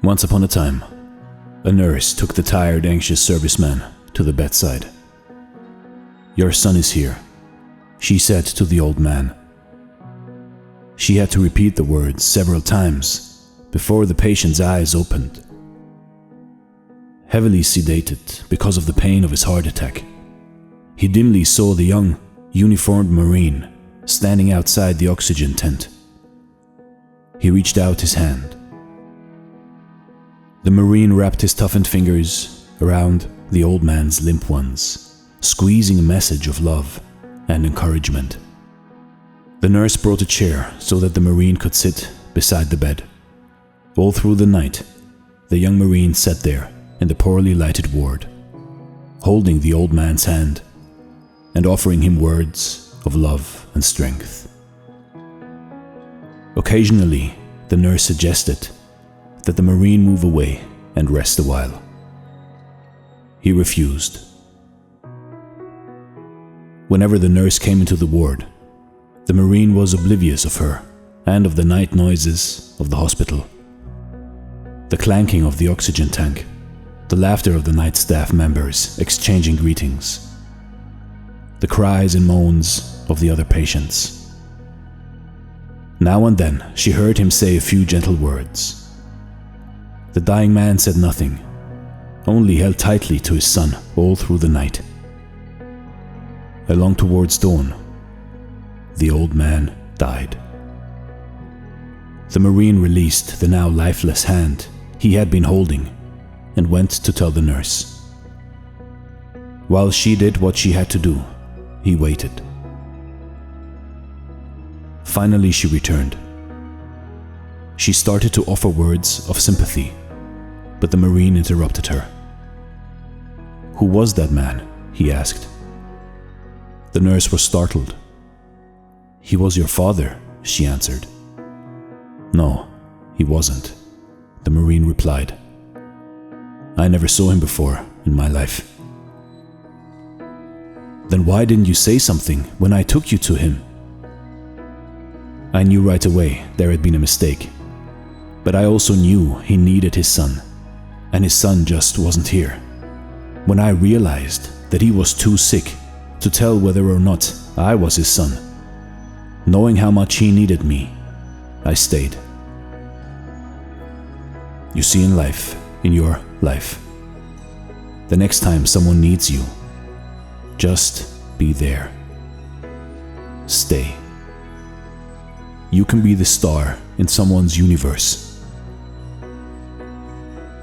Once upon a time, a nurse took the tired, anxious serviceman to the bedside. "Your son is here," she said to the old man. She had to repeat the words several times before the patient's eyes opened. Heavily sedated because of the pain of his heart attack, he dimly saw the young, uniformed Marine standing outside the oxygen tent. He reached out his hand. The Marine wrapped his toughened fingers around the old man's limp ones, squeezing a message of love and encouragement. The nurse brought a chair so that the Marine could sit beside the bed. All through the night, the young Marine sat there in the poorly lighted ward, holding the old man's hand and offering him words of love and strength. Occasionally, the nurse suggested that the Marine move away and rest a while. He refused. Whenever the nurse came into the ward, the Marine was oblivious of her and of the night noises of the hospital. The clanking of the oxygen tank, the laughter of the night staff members exchanging greetings, the cries and moans of the other patients. Now and then, she heard him say a few gentle words. The dying man said nothing, only held tightly to his son all through the night. Along towards dawn, the old man died. The Marine released the now lifeless hand he had been holding and went to tell the nurse. While she did what she had to do, he waited. Finally, she returned. She started to offer words of sympathy, but the Marine interrupted her. "Who was that man?" he asked. The nurse was startled. "He was your father," she answered. "No, he wasn't," the Marine replied. "I never saw him before in my life." "Then why didn't you say something when I took you to him?" "I knew right away there had been a mistake, but I also knew he needed his son, and his son just wasn't here. When I realized that he was too sick to tell whether or not I was his son, knowing how much he needed me, I stayed." You see, in life, in your life, the next time someone needs you, just be there. Stay. You can be the star in someone's universe.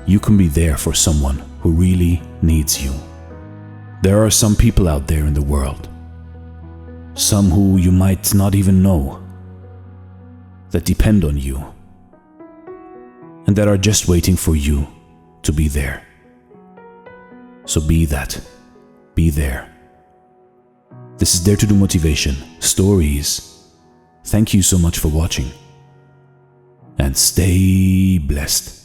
You can be there for someone who really needs you. There are some people out there in the world, some who you might not even know, that depend on you, and that are just waiting for you to be there. So be that. Be there. This is Dare to Do Motivation Stories. Thank you so much for watching, and stay blessed.